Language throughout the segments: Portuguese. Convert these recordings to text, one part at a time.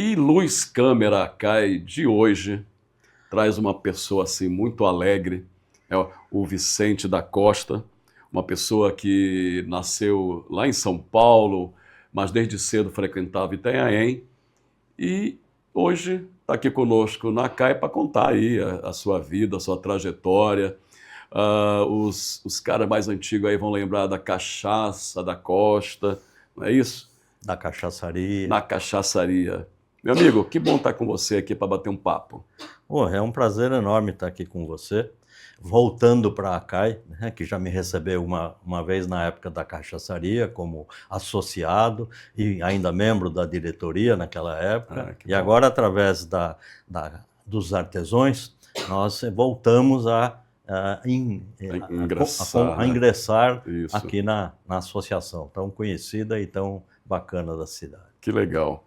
E Luz Câmera Cai de hoje traz uma pessoa assim muito alegre, é o Vicente da Costa, uma pessoa que nasceu lá em São Paulo, mas desde cedo frequentava Itanhaém e hoje está aqui conosco na CAI para contar aí a sua vida, a sua trajetória. Os caras mais antigos aí vão lembrar da Cachaça da Costa, não é isso? Da cachaçaria. Na cachaçaria. Meu amigo, que bom estar com você aqui para bater um papo. É um prazer enorme estar aqui com você. Voltando para a CAI, né, que já me recebeu uma vez na época da cachaçaria como associado e ainda membro da diretoria naquela época. E agora, através dos artesãos, nós voltamos a ingressar aqui na associação tão conhecida e tão bacana da cidade. Que legal.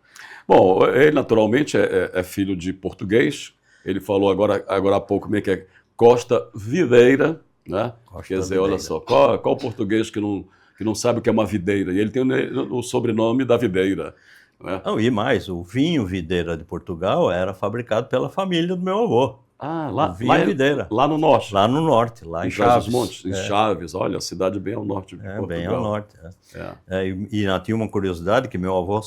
Bom, ele naturalmente é filho de português. Ele falou agora há pouco meio que é Costa Videira, né? Quer dizer, olha só, qual o português que não sabe o que é uma videira? E ele tem o sobrenome da videira. Né? Não, e mais, o vinho Videira de Portugal era fabricado pela família do meu avô. Videira. Lá no norte? Lá no norte, lá em Chaves. Montes, em Chaves, olha, a cidade bem ao norte de Portugal. Bem ao norte. E tinha uma curiosidade que meu avô,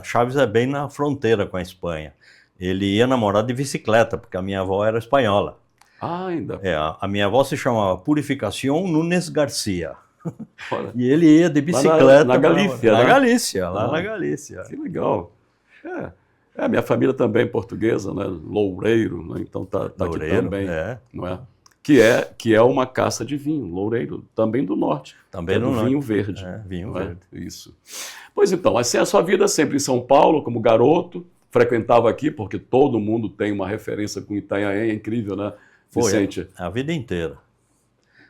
Chaves é bem na fronteira com a Espanha. Ele ia namorar de bicicleta, porque a minha avó era espanhola. Ainda? A minha avó se chamava Purificação Nunes Garcia. Olha. E ele ia de bicicleta. Na Galícia, né? Na Galícia, lá na Galícia. Que legal. A minha família também é portuguesa, né? Loureiro, né? Então tá aqui também. Não é? Que é uma caça de vinho, Loureiro, também do norte. Também do vinho verde. Vinho verde. Isso. Pois então, assim, a sua vida sempre em São Paulo, como garoto, frequentava aqui, porque todo mundo tem uma referência com Itanhaém, é incrível, né, Vicente? Foi a vida inteira.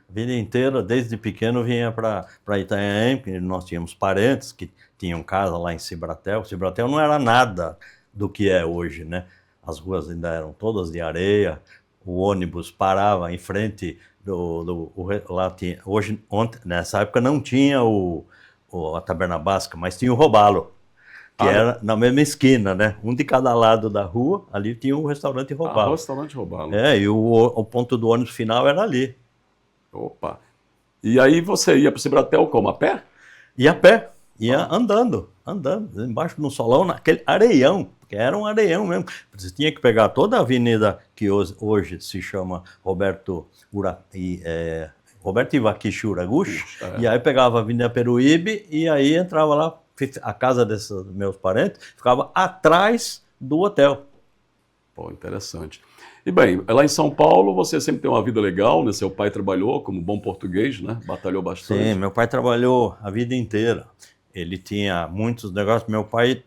A vida inteira, desde pequeno, vinha para Itanhaém, porque nós tínhamos parentes que tinham casa lá em Cibratel. Cibratel não era nada do que é hoje, né? As ruas ainda eram todas de areia, o ônibus parava em frente lá tinha, ontem, nessa época não tinha a Taberna Básica, mas tinha o Robalo, que era na mesma esquina, né? Um de cada lado da rua, ali tinha um restaurante Robalo. O restaurante Robalo. E o ponto do ônibus final era ali. Opa! E aí você ia para o Cibratel como? A pé? Ia a pé, andando, embaixo no solão, naquele areião, porque era um areião mesmo. Você tinha que pegar toda a avenida que hoje se chama Roberto Ivaquishi Uraguchi, e aí pegava a Avenida Peruíbe e aí entrava lá, a casa desses meus parentes ficava atrás do hotel. Pô, interessante. E bem, lá em São Paulo você sempre tem uma vida legal, né? Seu pai trabalhou como bom português, né? Batalhou bastante. Sim, meu pai trabalhou a vida inteira. Ele tinha muitos negócios. Meu pai,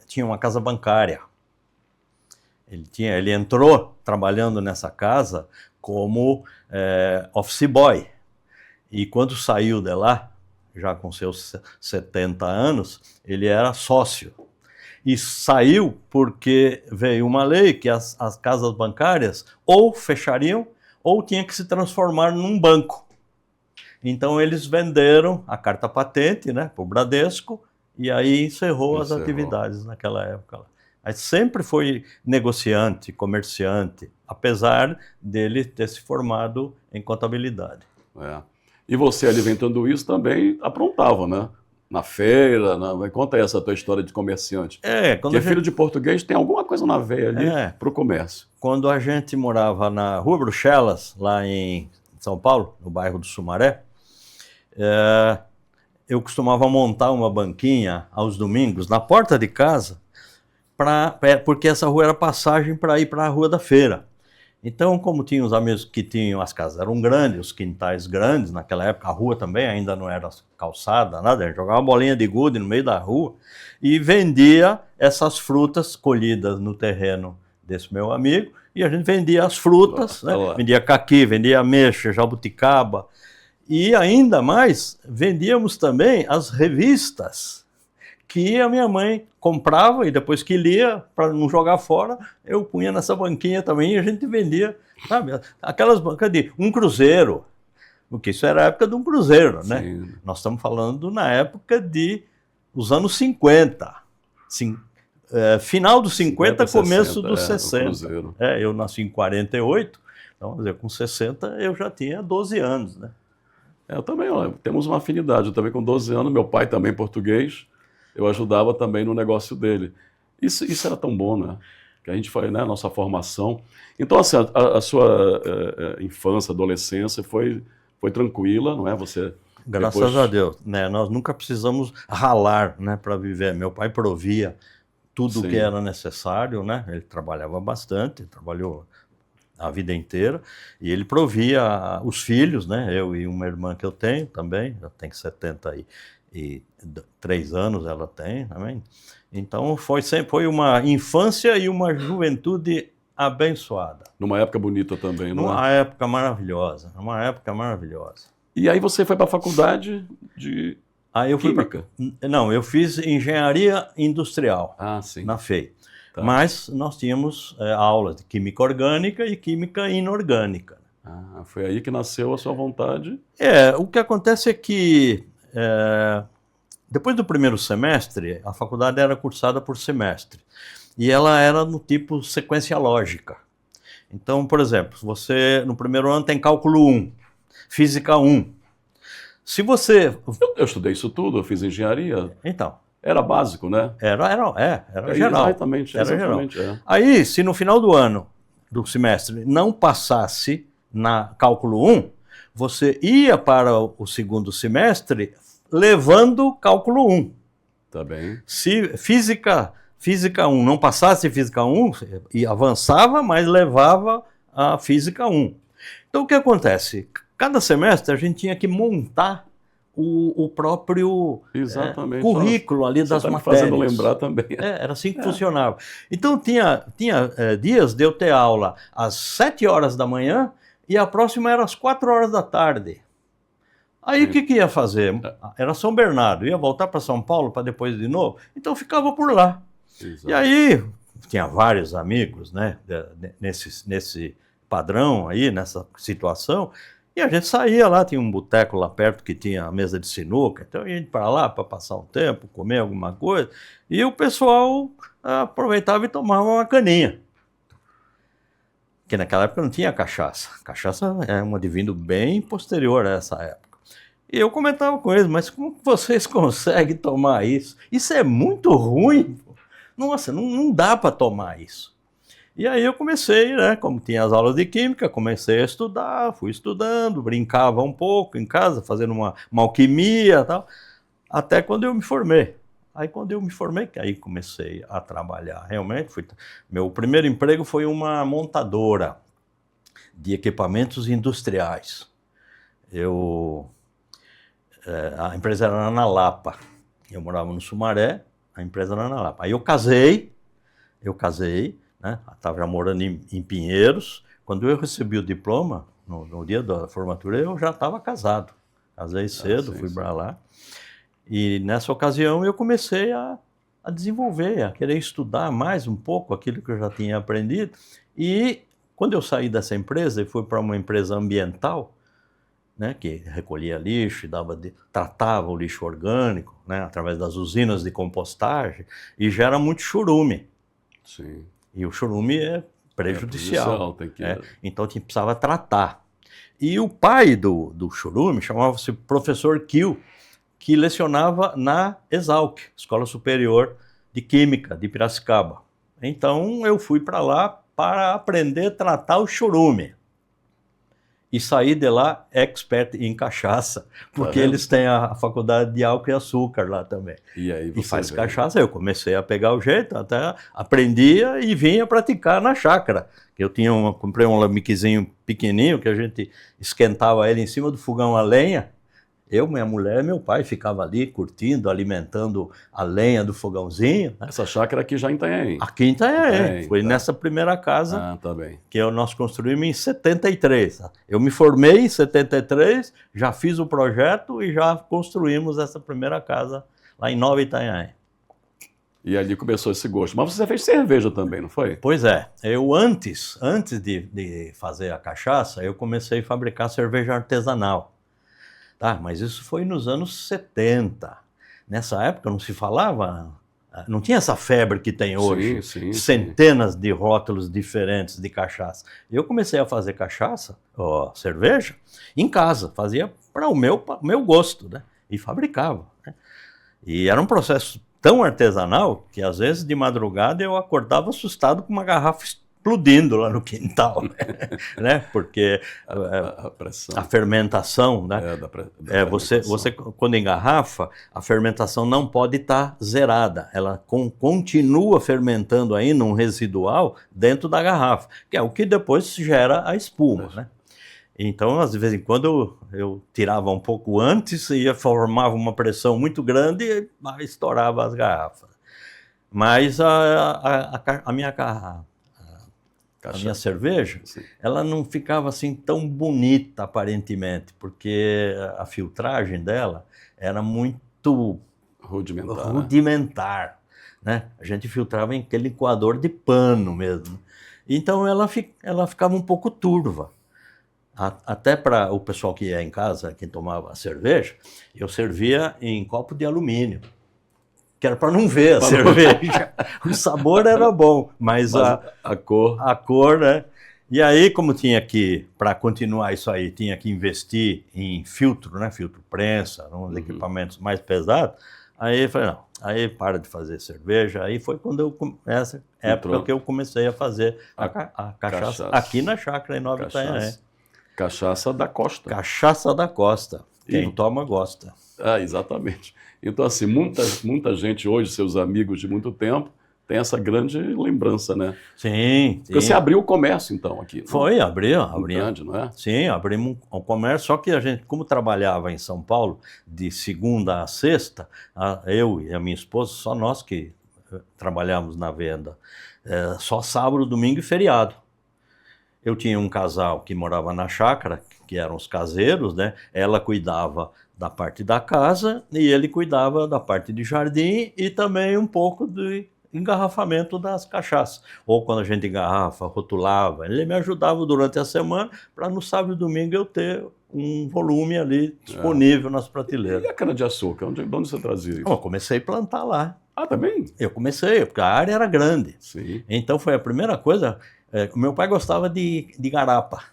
tinha uma casa bancária. Ele entrou trabalhando nessa casa como office boy. E quando saiu de lá, já com seus 70 anos, ele era sócio. E saiu porque veio uma lei que as casas bancárias ou fechariam ou tinha que se transformar num banco. Então eles venderam a carta patente, né, para o Bradesco, e aí encerrou as atividades naquela época. Mas sempre foi negociante, comerciante, apesar dele ter se formado em contabilidade. E você, alimentando isso, também aprontava, né? Na feira, conta aí essa tua história de comerciante. Porque filho de português tem alguma coisa na veia ali para o comércio. Quando a gente morava na Rua Bruxelas, lá em São Paulo, no bairro do Sumaré, eu costumava montar uma banquinha aos domingos na porta de casa, porque essa rua era passagem para ir para a Rua da Feira. Então, como tinha os amigos que tinham, as casas eram grandes, os quintais grandes, naquela época a rua também ainda não era calçada, nada, a gente jogava uma bolinha de gude no meio da rua e vendia essas frutas colhidas no terreno desse meu amigo, e a gente vendia as frutas, né? Vendia caqui, vendia ameixa, jabuticaba, e ainda mais, vendíamos também as revistas que a minha mãe comprava e depois que lia, para não jogar fora, eu punha nessa banquinha também e a gente vendia, sabe? Aquelas bancas de um cruzeiro, porque isso era a época de um cruzeiro, né? Sim. Nós estamos falando na época dos anos 50. final dos 50, começo dos 60. Cruzeiro. Eu nasci em 48, então, quer dizer, com 60 eu já tinha 12 anos, né? Eu também, olha, temos uma afinidade. Eu também com 12 anos, meu pai também português, eu ajudava também no negócio dele. Isso era tão bom, né? Que a gente foi, né, a nossa formação. Então, assim, a sua infância, adolescência foi tranquila, não é? Você Graças depois... a Deus, né? Nós nunca precisamos ralar, né, para viver. Meu pai provia tudo o que era necessário, né? Ele trabalhava bastante, trabalhou a vida inteira, e ele provia os filhos, né? Eu e uma irmã que eu tenho também, já tem 73 anos, ela tem também. Então foi uma infância e uma juventude abençoada. Numa época bonita também, não é? Uma época maravilhosa, uma época maravilhosa. E aí você foi para a faculdade de Química? Não, eu fiz engenharia industrial sim. na FEI. Tá. Mas nós tínhamos aulas de química orgânica e química inorgânica. Foi aí que nasceu a sua vontade? O que acontece é que depois do primeiro semestre, a faculdade era cursada por semestre. E ela era no tipo sequência lógica. Então, por exemplo, você no primeiro ano tem cálculo 1, física 1. Se você... Eu estudei isso tudo, eu fiz engenharia. Então. Era básico, né? Era geral. Exatamente. Aí, se no final do ano, do semestre, não passasse na cálculo 1, você ia para o segundo semestre levando cálculo 1. Tá bem. Se física 1 não passasse física 1, e avançava, mas levava a física 1. Então, o que acontece? Cada semestre a gente tinha que montar o próprio currículo ali das matérias. Fazendo lembrar também. Era assim que funcionava. Então tinha dias de eu ter aula às 7 horas da manhã e a próxima era às 4 horas da tarde. Aí o que ia fazer? Era São Bernardo, ia voltar para São Paulo para depois de novo, então ficava por lá. Exato. E aí tinha vários amigos, né, nesse padrão aí, nessa situação. E a gente saía lá, tinha um boteco lá perto que tinha a mesa de sinuca, então a gente ia para lá para passar um tempo, comer alguma coisa, e o pessoal aproveitava e tomava uma caninha. Porque naquela época não tinha cachaça. Cachaça é um advindo bem posterior a essa época. E eu comentava com eles, mas como vocês conseguem tomar isso? Isso é muito ruim. Nossa, não dá para tomar isso. E aí eu comecei, né, como tinha as aulas de química, comecei a estudar, fui estudando, brincava um pouco em casa, fazendo uma alquimia e tal, até quando eu me formei. Aí quando eu me formei, que aí comecei a trabalhar realmente, meu primeiro emprego foi uma montadora de equipamentos industriais. A empresa era na Lapa, eu morava no Sumaré, a empresa era na Lapa. Aí eu casei, né? Estava já morando em Pinheiros. Quando eu recebi o diploma, no dia da formatura, eu já estava casado. Casei cedo, fui para lá. E nessa ocasião eu comecei a desenvolver, a querer estudar mais um pouco aquilo que eu já tinha aprendido. E quando eu saí dessa empresa e fui para uma empresa ambiental, né, que recolhia lixo, tratava o lixo orgânico, né, através das usinas de compostagem, e gera muito churume. Sim. E o churume é prejudicial. Então precisava tratar. E o pai do churume chamava-se professor Kiel, que lecionava na Exalc, Escola Superior de Química de Piracicaba. Então eu fui para lá para aprender a tratar o churume. E saí de lá expert em cachaça, porque eles têm a faculdade de álcool e açúcar lá também. E aí e faz cachaça, eu comecei a pegar o jeito, até aprendia e vinha praticar na chácara. Comprei um alambiquezinho pequenininho, que a gente esquentava ele em cima do fogão a lenha. Eu, minha mulher e meu pai ficava ali curtindo, alimentando a lenha do fogãozinho. Né? Essa chácara aqui já em Itanhaém? Aqui em Itanhaém. Foi nessa primeira casa que nós construímos em 73. Eu me formei em 73, já fiz o projeto e já construímos essa primeira casa lá em Nova Itanhaém. E ali começou esse gosto. Mas você fez cerveja também, não foi? Pois é. Eu antes de fazer a cachaça, eu comecei a fabricar cerveja artesanal. Tá, mas isso foi nos anos 70. Nessa época não se falava Não tinha essa febre que tem hoje, sim. centenas de rótulos diferentes de cachaça. Eu comecei a fazer cachaça, cerveja, em casa, fazia para o meu gosto, né? E fabricava, né? E era um processo tão artesanal que às vezes de madrugada eu acordava assustado com uma garrafa explodindo lá no quintal, né? Porque a fermentação, né? Você quando engarrafa, a fermentação não pode estar zerada, ela continua fermentando aí num residual dentro da garrafa, que é o que depois gera a espuma, né? Então, às vezes em quando eu tirava um pouco antes e formava uma pressão muito grande e estourava as garrafas. Mas a minha cerveja, sim, ela não ficava assim tão bonita aparentemente, porque a filtragem dela era muito rudimentar, né? A gente filtrava em aquele coador de pano mesmo. Então ela ficava um pouco turva. Até para o pessoal que ia em casa, quem tomava cerveja, eu servia em copo de alumínio, que era para não ver a cerveja. O sabor era bom, mas a cor, né? E aí, como tinha que, para continuar isso aí, tinha que investir em filtro, né? Filtro prensa, uns equipamentos mais pesados. Aí eu falei, não, aí para de fazer cerveja. Aí foi quando essa época que eu comecei a fazer a cachaça aqui na chácara em Nova Itanhaém. Cachaça da Costa. Cachaça da Costa. Quem toma gosta. Exatamente. Então, assim, muita gente hoje, seus amigos de muito tempo, tem essa grande lembrança, né? Sim. Porque você abriu o comércio, então, aqui. Foi, abriu. Grande, não é? Sim, abrimos um comércio, só que a gente, como trabalhava em São Paulo, de segunda a sexta, eu e a minha esposa, só nós que trabalhávamos na venda, só sábado, domingo e feriado. Eu tinha um casal que morava na chácara, que eram os caseiros, né? Ela cuidava da parte da casa e ele cuidava da parte de jardim e também um pouco de engarrafamento das cachaças. Ou quando a gente engarrafa, rotulava, ele me ajudava durante a semana para no sábado e domingo eu ter um volume ali disponível nas prateleiras. E a cana-de-açúcar? De onde você trazia isso? Eu comecei a plantar lá. Também? Eu comecei, porque a área era grande. Sim. Então foi a primeira coisa. Meu pai gostava de garapa.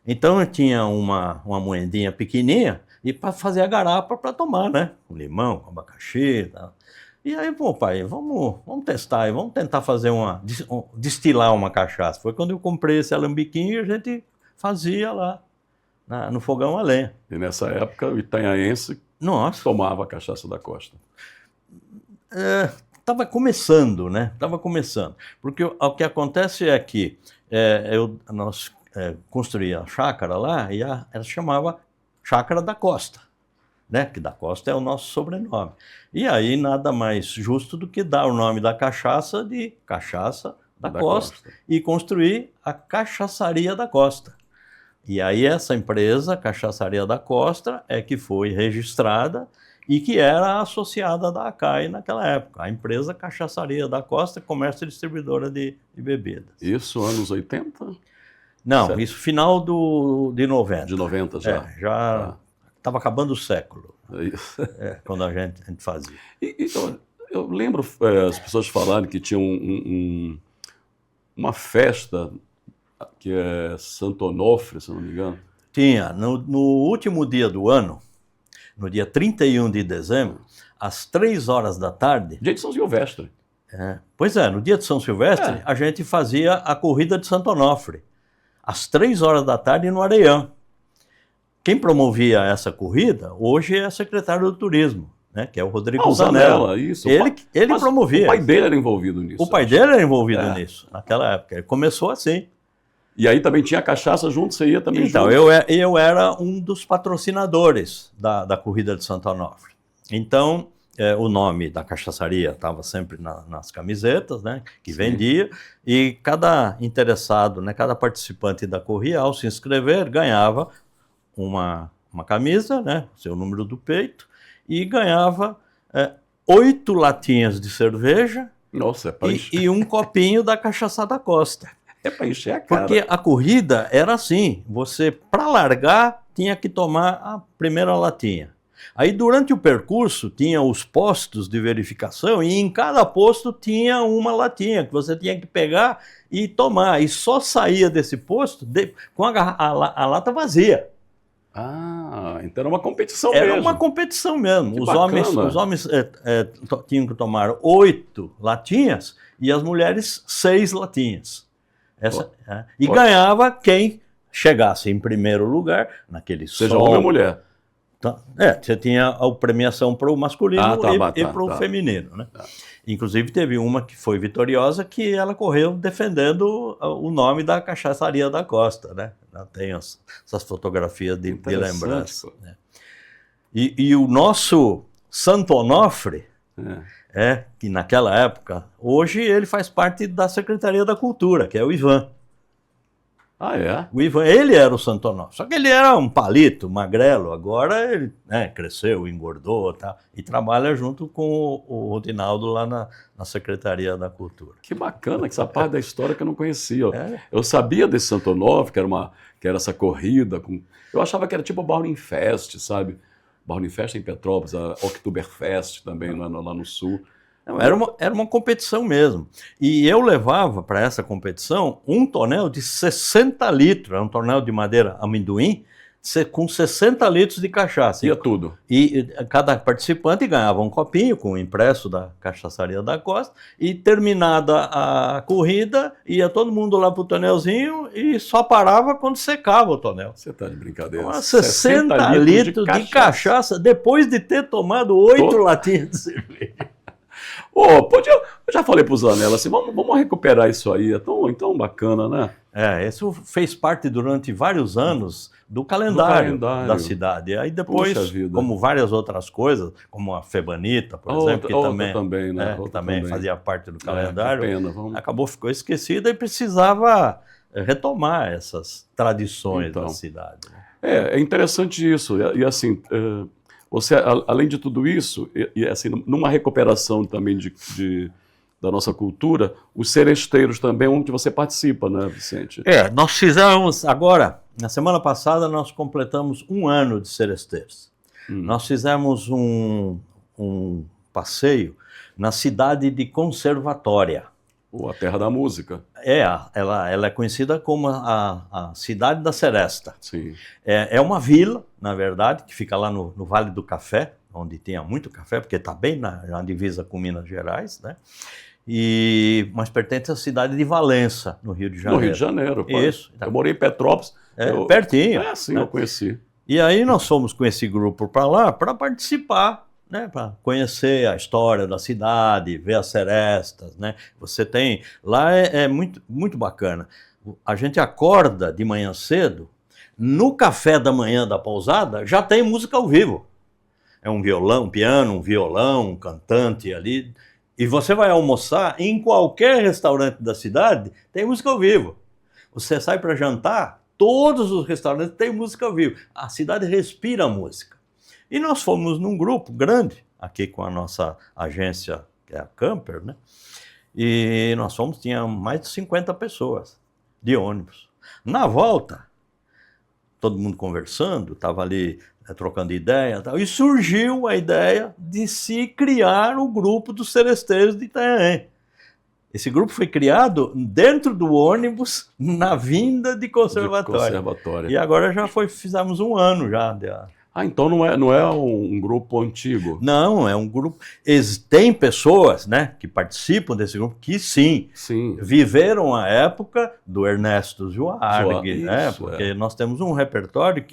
Então eu tinha uma moedinha pequenininha e para fazer a garapa para tomar, né? Com limão, com abacaxi e tal. E aí, pô, pai, vamos testar, vamos tentar fazer destilar uma cachaça. Foi quando eu comprei esse alambiquinho e a gente fazia lá no fogão a lenha. E nessa época o itanhaense tomava a cachaça da Costa. Estava começando, né? Estava começando. Porque o que acontece é que nós construíamos a chácara lá e ela chamava Chácara da Costa, né? Que da Costa é o nosso sobrenome. E aí nada mais justo do que dar o nome da cachaça de Cachaça da Costa e construir a Cachaçaria da Costa. E aí essa empresa, Cachaçaria da Costa, é que foi registrada e que era associada da ACAI naquela época. A empresa Cachaçaria da Costa, comércio e distribuidora de bebidas. Isso, anos 80? Não, certo. Isso final de 90. De 90 já? Já estava acabando o século. Isso. Quando a gente fazia. Então, eu lembro as pessoas falarem que tinha uma festa que é Santo Onofre, se não me engano. Tinha. No último dia do ano, no dia 31 de dezembro, às 3 horas da tarde... Dia de São Silvestre. Pois é, no dia de São Silvestre, a gente fazia a corrida de Santo Onofre, às 3 horas da tarde no Areião. Quem promovia essa corrida, hoje é secretário do Turismo, né, que é o Rodrigo Zanella. Isso. Ele promovia. O pai dele era envolvido nisso. O pai dele era envolvido nisso, naquela época. Ele começou assim. E aí também tinha cachaça junto, você ia também então, junto? Então, eu era um dos patrocinadores da corrida de Santo Onofre. Então, o nome da cachaçaria estava sempre nas camisetas, né, que vendia, e cada interessado, né, cada participante da corrida, ao se inscrever, ganhava uma camisa, né, seu número do peito, e ganhava 8 latinhas de cerveja. Nossa, e um copinho da Cachaça da Costa. É para encher a cara. Porque a corrida era assim, você, para largar, tinha que tomar a primeira latinha. Aí, durante o percurso, tinha os postos de verificação e em cada posto tinha uma latinha que você tinha que pegar e tomar. E só saía desse posto com a lata vazia. Ah, então era uma competição Era mesmo. uma competição mesmo. Que Os bacana. homens tinham que tomar 8 latinhas e as mulheres 6 latinhas. E ganhava quem chegasse em primeiro lugar, naquele Seja homem ou mulher. Você tinha a premiação para o masculino e para o feminino, né? Inclusive teve uma que foi vitoriosa, que ela correu defendendo o nome da Cachaçaria da Costa, né? Tem essas fotografias de lembrança. Né? E o nosso Santo Onofre, que naquela época, hoje ele faz parte da Secretaria da Cultura, que é o Ivan. Ah, é? O Ivan, ele era o Santo Onofre, só que ele era um palito, magrelo, agora ele cresceu, engordou, tá, e trabalha junto com o Rodinaldo lá na Secretaria da Cultura. Que bacana, que essa parte da história que eu não conhecia. Eu sabia desse Santo Onofre, que era essa corrida, eu achava que era tipo o Bauernfest, sabe? Bauernfest em Petrópolis, a Oktoberfest também lá no sul. Não, era uma competição mesmo. E eu levava para essa competição um tonel de 60 litros, era um tonel de madeira amendoim, com 60 litros de cachaça. Ia tudo. E cada participante ganhava um copinho com o impresso da Cachaçaria da Costa, e terminada a corrida, ia todo mundo lá para o tonelzinho e só parava quando secava o tonel. Você está de brincadeira. Então, 60 litros de cachaça depois de ter tomado 8 latinhas de cerveja. Eu já falei para o Zanella assim, vamos recuperar isso aí, é tão bacana, né? Isso fez parte durante vários anos do calendário da cidade. Aí depois, como várias outras coisas, como a Febanita, por exemplo, que também fazia parte do calendário, ficou esquecida e precisava retomar essas tradições da cidade. É interessante isso, e assim... Você, além de tudo isso, e assim, numa recuperação também da nossa cultura, os seresteiros também, onde você participa, né, Vicente? Nós fizemos agora, na semana passada, nós completamos 1 ano de seresteiros. Nós fizemos um passeio na cidade de Conservatória. A terra da música. Ela é conhecida como a cidade da Seresta. Sim. É uma vila, na verdade, que fica lá no Vale do Café, onde tinha muito café, porque está bem na divisa com Minas Gerais, né? Mas pertence à cidade de Valença, no Rio de Janeiro. No Rio de Janeiro. Isso. Eu morei em Petrópolis. Pertinho. Sim, né? Eu conheci. E aí nós fomos com esse grupo para lá para participar, né, para conhecer a história da cidade, ver as serestas, né? Você tem lá muito, muito bacana. A gente acorda de manhã cedo, no café da manhã da pousada já tem música ao vivo. É um violão, um piano, um violão, um cantante ali. E você vai almoçar em qualquer restaurante da cidade, tem música ao vivo. Você sai para jantar, todos os restaurantes têm música ao vivo. A cidade respira música. E nós fomos num grupo grande, aqui com a nossa agência, que é a Camper, né? E nós tinha mais de 50 pessoas de ônibus. Na volta, todo mundo conversando, estava ali trocando ideia, tal, e surgiu a ideia de se criar o grupo dos seresteiros de Itanhaém. Esse grupo foi criado dentro do ônibus, na vinda de Conservatória. E agora fizemos 1 ano já. Então não é um grupo antigo? Não, é um grupo... Tem pessoas, né, que participam desse grupo que sim. Viveram a época do Ernesto Zuarg, né, porque nós temos um repertório,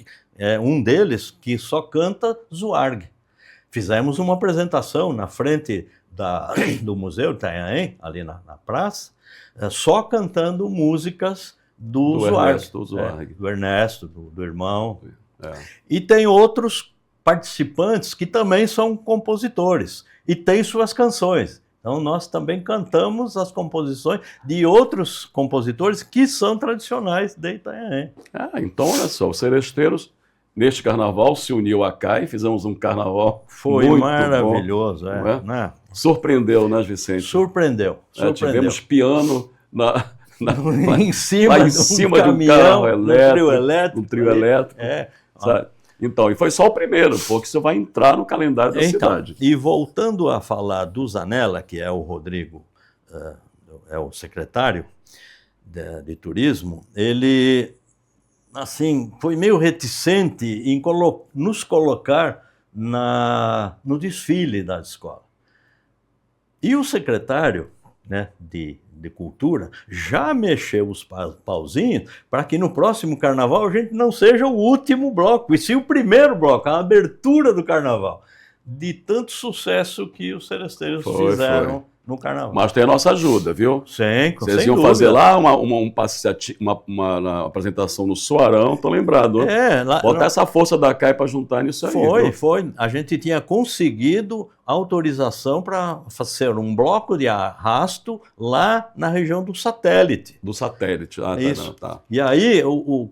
um deles que só canta Zuarg. Fizemos uma apresentação na frente do Museu Itanhaém, ali na praça, só cantando músicas do Zuarg. Do Ernesto, do irmão... E tem outros participantes que também são compositores e têm suas canções. Então nós também cantamos as composições de outros compositores que são tradicionais de Itanhaém. Então olha só, os seresteiros neste carnaval se uniu a CAI, fizemos um carnaval Foi muito maravilhoso. Bom, né? Surpreendeu, né, Vicente? Surpreendeu. Tivemos piano em cima do carro elétrico, um trio elétrico. Sabe? Então, e foi só o primeiro, porque isso vai entrar no calendário da cidade. E voltando a falar do Zanella, que é o Rodrigo, é o secretário de turismo, ele, assim, foi meio reticente em nos colocar no desfile da escola. E o secretário, né, de cultura já mexeu os pauzinhos para que no próximo carnaval a gente não seja o último bloco, e sim o primeiro bloco, a abertura do carnaval. De tanto sucesso que os seresteiros fizeram no carnaval. Mas tem a nossa ajuda, viu? Sim, vocês iam fazer lá uma apresentação no Soarão, tô lembrado. Botar essa força da CAI para juntar nisso aí. Foi. A gente tinha conseguido autorização para fazer um bloco de arrasto lá na região do Satélite. Do Satélite, Isso. Tá. E aí,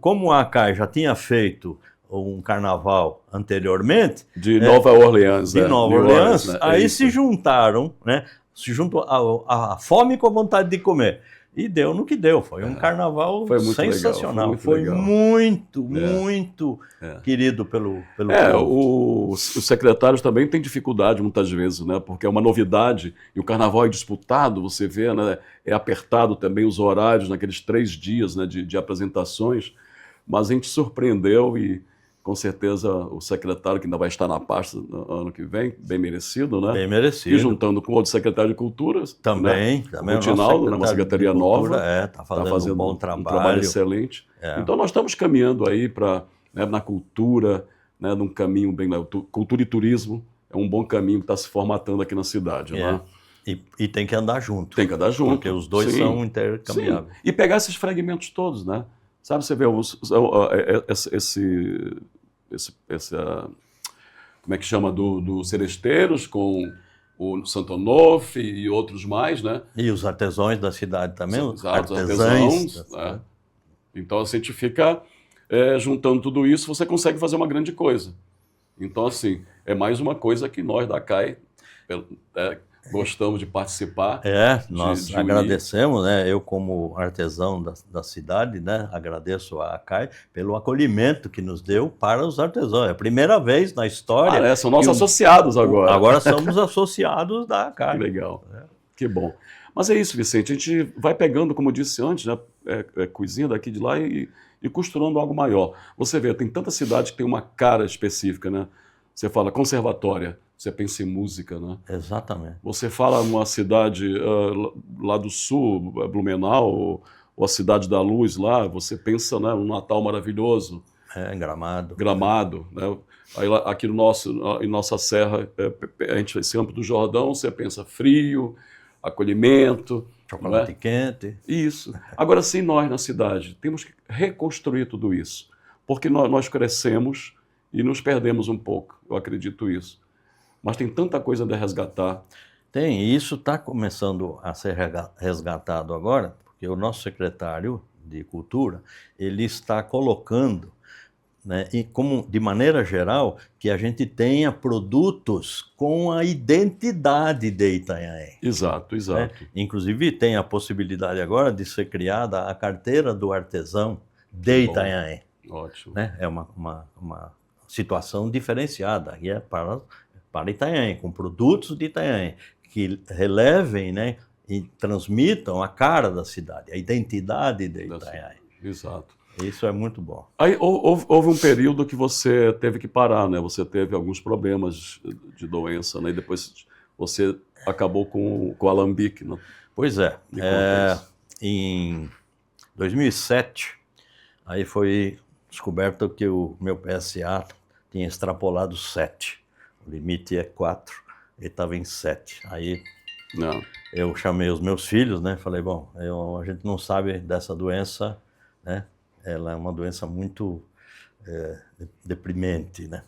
como a CAI já tinha feito um carnaval anteriormente... De Nova Orleans. De Nova Orleans, né? Aí se juntaram, né? Se juntou a fome com a vontade de comer. E deu no que deu. Foi um carnaval sensacional. Muito querido pelo povo. Os secretários também têm dificuldade muitas vezes, né? Porque é uma novidade e o carnaval é disputado, você vê, né? É apertado também os horários naqueles 3 dias, né, de apresentações. Mas a gente surpreendeu e com certeza o secretário, que ainda vai estar na pasta no ano que vem, bem merecido, né? Bem merecido. E juntando com o outro secretário de Cultura. Também. O Rinaldo, uma secretaria nova. Está fazendo um bom trabalho. Um trabalho excelente. Então nós estamos caminhando aí para, né, na cultura, né, num caminho bem... Cultura e turismo é um bom caminho que está se formatando aqui na cidade. Né? E tem que andar junto. Tem que andar junto. Porque os dois são intercambiáveis. Sim. E pegar esses fragmentos todos, né? Sabe, você vê como é que chama, do Seresteiros com o Santo Onofre e outros mais, né? E os artesãos da cidade também, os artesãos. Né? Então, se a gente fica juntando tudo isso, você consegue fazer uma grande coisa. Então, assim, é mais uma coisa que nós da CAI gostamos de participar. Nós agradecemos, né? Eu como artesão da cidade, né? Agradeço à CAI pelo acolhimento que nos deu para os artesãos. É a primeira vez na história... são nossos associados agora. Agora somos associados da CAI. Que legal, que bom. Mas é isso, Vicente, a gente vai pegando, como eu disse antes, né? Coisinha daqui de lá e costurando algo maior. Você vê, tem tantas cidades que tem uma cara específica, né? Você fala conservatória, você pensa em música, né? Exatamente. Você fala numa cidade lá do sul, Blumenau, ou a Cidade da Luz lá, você pensa, né, num Natal maravilhoso. Gramado. Gramado, né? Aí aqui em nossa serra, esse Campo do Jordão, você pensa frio, acolhimento. Chocolate quente. Isso. Agora, sim, nós na cidade temos que reconstruir tudo isso, porque nós crescemos e nos perdemos um pouco, eu acredito isso. Mas tem tanta coisa a resgatar. Tem, e isso está começando a ser resgatado agora, porque o nosso secretário de Cultura, ele está colocando, né, como de maneira geral, que a gente tenha produtos com a identidade de Itanhaém. Exato. Né? Inclusive tem a possibilidade agora de ser criada a carteira do artesão de Itanhaém. Ótimo. Né? É uma situação diferenciada, e é para Itanhaém, com produtos de Itanhaém, que relevem, né, e transmitam a cara da cidade, a identidade de Itanhaém. Exato. Isso é muito bom. Aí houve um período que você teve que parar, né? Você teve alguns problemas de doença, né? E depois você acabou com o alambique, né? Pois é. Em 2007, aí foi descoberto que o meu PSA tinha extrapolado 7. O limite é 4, ele estava em 7. Aí eu chamei os meus filhos, né? Falei, bom, a gente não sabe dessa doença, né? Ela é uma doença muito deprimente, né?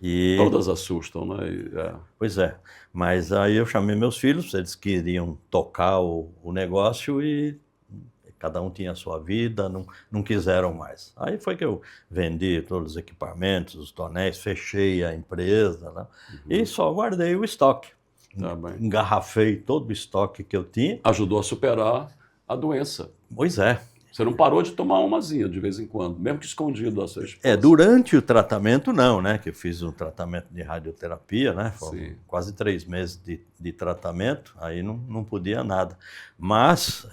E... Todas assustam, né? Pois é, mas aí eu chamei meus filhos, eles queriam tocar o negócio e cada um tinha a sua vida, não quiseram mais. Aí foi que eu vendi todos os equipamentos, os tonéis, fechei a empresa, né? E só guardei o estoque. Engarrafei todo o estoque que eu tinha. Ajudou a superar a doença. Pois é. Você não parou de tomar umazinha de vez em quando, mesmo que escondido da sua esposa. Durante o tratamento não, né? Que eu fiz um tratamento de radioterapia, né? Foram Sim. quase 3 meses de tratamento, aí não podia nada. Mas,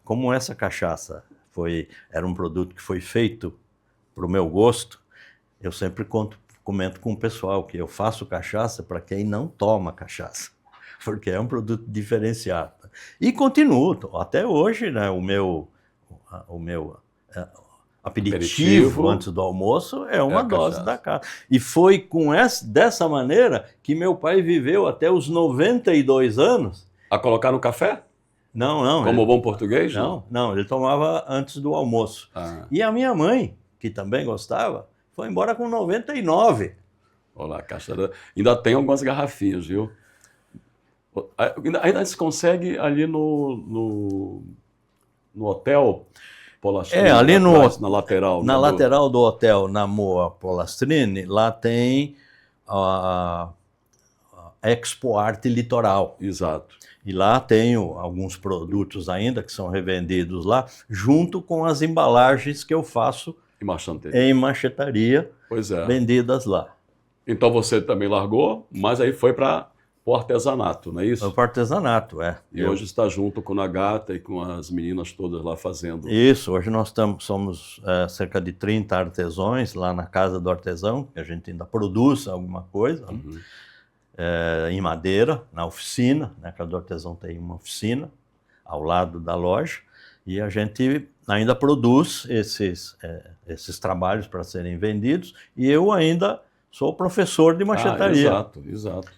como essa cachaça era um produto que foi feito para o meu gosto, eu sempre comento com o pessoal que eu faço cachaça para quem não toma cachaça, porque é um produto diferenciado. E continuo, até hoje, né? O meu aperitivo antes do almoço é uma dose da cachaça. E foi dessa maneira que meu pai viveu até os 92 anos. A colocar no café? Não. Como bom português? Não, ele tomava antes do almoço. E a minha mãe, que também gostava, foi embora com 99. Olha lá, cachaça. Ainda tem algumas garrafinhas, viu? Ainda se consegue ali no hotel Polastrini, ali na lateral. Na lateral do hotel, na Moa Polastrini, lá tem a Expo Arte Litoral. Exato. E lá tenho alguns produtos ainda que são revendidos lá, junto com as embalagens que eu faço em manchetaria, vendidas lá. Então você também largou, mas aí foi para o artesanato, não é isso? Foi para o artesanato, E hoje está junto com a Nagata e com as meninas todas lá fazendo. Isso, hoje nós somos cerca de 30 artesãos lá na Casa do Artesão, que a gente ainda produz alguma coisa, né? Em madeira, na oficina, né? A Casa do Artesão tem uma oficina ao lado da loja, e a gente ainda produz esses trabalhos para serem vendidos, e eu ainda sou professor de manchetaria. Exato.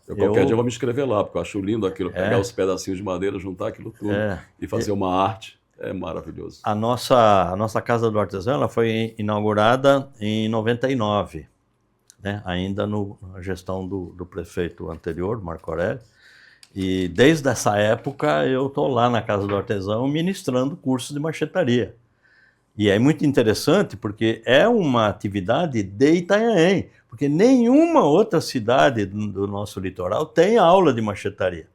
Qualquer dia eu vou me inscrever lá, porque eu acho lindo aquilo, pegar os pedacinhos de madeira, juntar aquilo tudo e fazer uma arte. É maravilhoso. A nossa Casa do Artesão ela foi inaugurada em 99, né? Ainda na gestão do prefeito anterior, Marco Aurélio. E desde essa época eu estou lá na Casa do Artesão ministrando cursos de manchetaria. E é muito interessante porque é uma atividade de Itanhaém, porque nenhuma outra cidade do nosso litoral tem aula de manchetaria.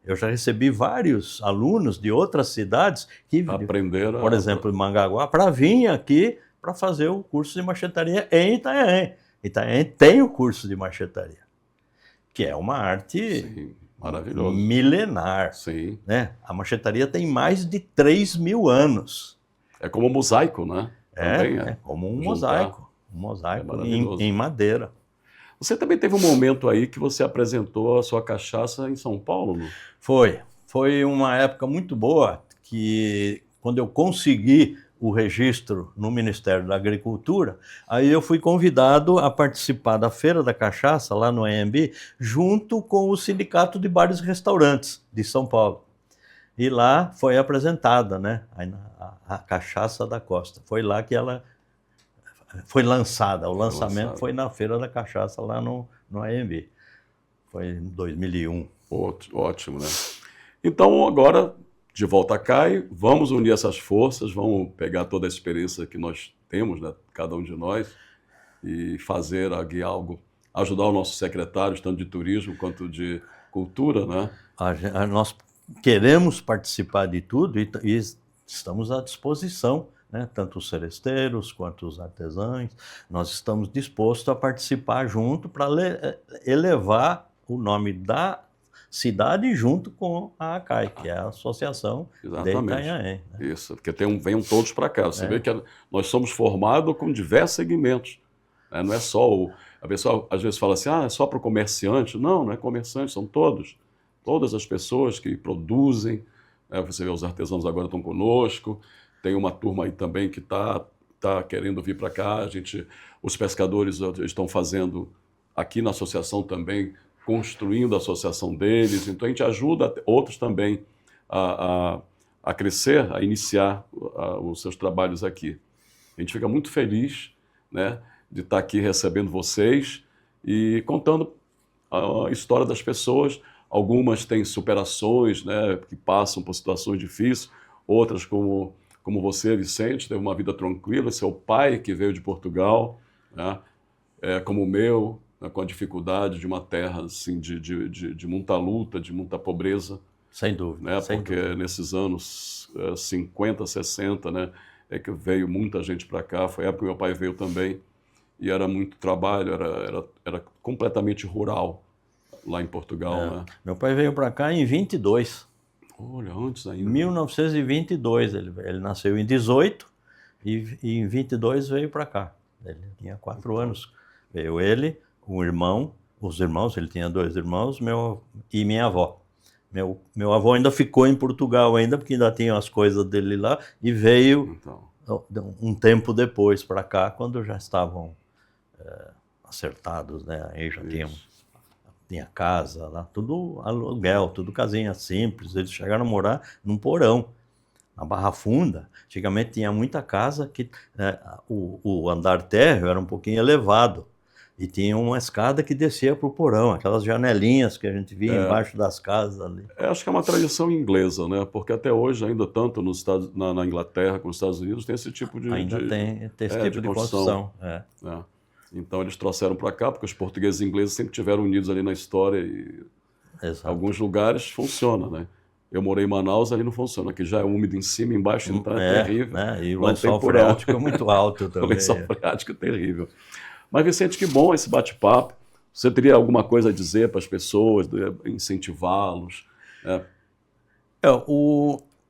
Eu já recebi vários alunos de outras cidades que aprenderam, por exemplo, em Mangaguá, para vir aqui para fazer o curso de manchetaria em Itanhaém. Itanhaém tem o curso de manchetaria, que é uma arte milenar. Sim. Né? A manchetaria tem mais de 3.000 anos. É como um mosaico, né? É como um mosaico. Um mosaico em madeira. Você também teve um momento aí que você apresentou a sua cachaça em São Paulo, não? Foi uma época muito boa, que quando eu consegui o registro no Ministério da Agricultura, aí eu fui convidado a participar da Feira da Cachaça, lá no AMB, junto com o Sindicato de Bares e Restaurantes de São Paulo. E lá foi apresentada, né, a Cachaça da Costa. Foi lá que ela foi lançada. O lançamento foi na Feira da Cachaça, lá no AMB. Foi em 2001. Ótimo, né? Então, agora, de volta cá, e vamos unir essas forças, vamos pegar toda a experiência que nós temos, né, cada um de nós, e fazer aqui algo, ajudar os nossos secretários, tanto de turismo quanto de cultura, né? Nós queremos participar de tudo e estamos à disposição, né? Tanto os seresteiros quanto os artesãos, nós estamos dispostos a participar junto para elevar o nome da cidade junto com a ACAI, que é a Associação de Itanhaém. Né? Isso, porque venham todos para cá. Você vê que nós somos formados com diversos segmentos. Né? Não é só a pessoa às vezes fala assim, é só para o comerciante. Não é comerciante, são todos. Todas as pessoas que produzem. Né? Você vê, os artesãos agora estão conosco. Tem uma turma aí também que está querendo vir para cá. Os pescadores estão fazendo aqui na associação também, construindo a associação deles. Então, a gente ajuda outros também a crescer, a iniciar os seus trabalhos aqui. A gente fica muito feliz, né, de estar aqui recebendo vocês e contando a história das pessoas. Algumas têm superações, né, que passam por situações difíceis, outras, como você, Vicente, teve uma vida tranquila, seu pai, que veio de Portugal, né, como o meu, com a dificuldade de uma terra assim, de muita luta, de muita pobreza. Sem dúvida. Né? Sem Porque dúvida. nesses anos 50, 60, né, é que veio muita gente para cá. Foi a época que meu pai veio também. E era muito trabalho, era completamente rural lá em Portugal, né? Meu pai veio para cá em 22. Olha, antes ainda. 1922. Ele nasceu em 18 e em 22 veio para cá. Ele tinha 4 anos. Veio ele, um irmão, os irmãos, ele tinha 2 irmãos, e minha avó. Meu avô ainda ficou em Portugal ainda, porque ainda tinha as coisas dele lá, e veio um tempo depois para cá, quando já estavam acertados, né? Aí já tinha casa lá, tudo aluguel, tudo casinha simples. Eles chegaram a morar num porão, na Barra Funda. Antigamente tinha muita casa que o andar térreo era um pouquinho elevado e tinha uma escada que descia para o porão, aquelas janelinhas que a gente via embaixo das casas ali. Acho que é uma tradição inglesa, né? Porque até hoje, ainda tanto na Inglaterra como nos Estados Unidos, tem esse tipo de tem esse tipo de construção. Então eles trouxeram para cá, porque os portugueses e ingleses sempre tiveram unidos ali na história e alguns lugares funciona, né? Eu morei em Manaus, ali não funciona, aqui já é úmido em cima, embaixo então é terrível. E o lençol freático é muito alto também. O lençol freático é terrível. Mas, Vicente, que bom esse bate-papo. Você teria alguma coisa a dizer para as pessoas, incentivá-los?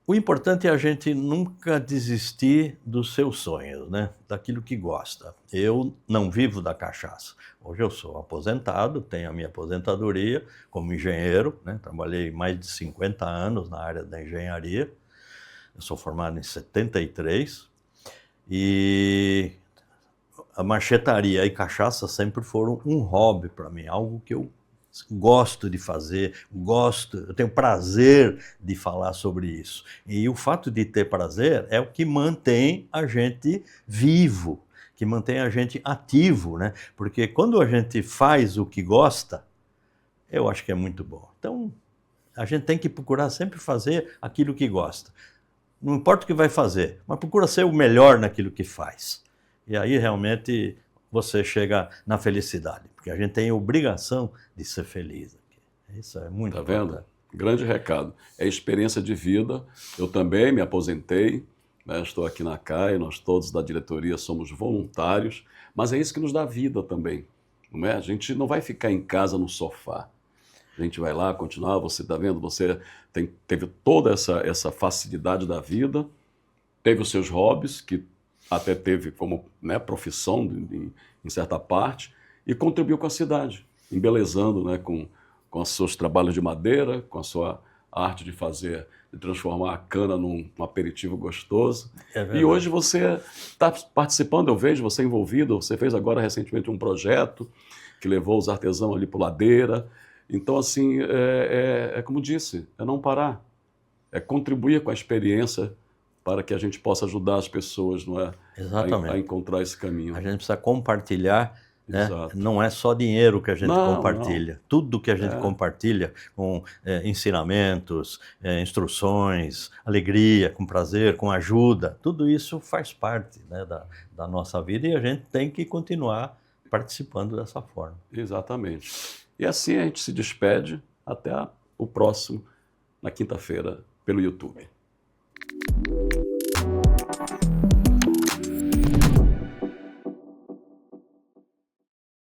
O importante é a gente nunca desistir dos seus sonhos, né? Daquilo que gosta. Eu não vivo da cachaça. Hoje eu sou aposentado, tenho a minha aposentadoria como engenheiro, né? Trabalhei mais de 50 anos na área da engenharia. Eu sou formado em 73 e a marchetaria e cachaça sempre foram um hobby para mim, algo que eu gosto de fazer, eu tenho prazer de falar sobre isso. E o fato de ter prazer é o que mantém a gente vivo, que mantém a gente ativo, né? Porque quando a gente faz o que gosta, eu acho que é muito bom. Então, a gente tem que procurar sempre fazer aquilo que gosta. Não importa o que vai fazer, mas procura ser o melhor naquilo que faz. E aí, realmente, você chega na felicidade, porque a gente tem a obrigação de ser feliz. Isso é muito importante. Tá vendo? Grande recado. É experiência de vida. Eu também me aposentei, né? Estou aqui na CAI, nós todos da diretoria somos voluntários, mas é isso que nos dá vida também, não é? A gente não vai ficar em casa no sofá. A gente vai lá continuar, você está vendo, você teve toda essa facilidade da vida, teve os seus hobbies, que até teve como, né, profissão em certa parte, e contribuiu com a cidade, embelezando, né, com os seus trabalhos de madeira, com a sua arte de transformar a cana num aperitivo gostoso. E hoje você está participando, eu vejo você envolvido, você fez agora recentemente um projeto que levou os artesãos ali para Ladeira. Então, assim, como disse, é não parar, é contribuir com a experiência para que a gente possa ajudar as pessoas, não é? Exatamente. A encontrar esse caminho. A gente precisa compartilhar, né? Não é só dinheiro que a gente compartilha. Não. Tudo que a gente compartilha com ensinamentos, instruções, alegria, com prazer, com ajuda, tudo isso faz parte, né, da nossa vida e a gente tem que continuar participando dessa forma. Exatamente. E assim a gente se despede até o próximo, na quinta-feira, pelo YouTube.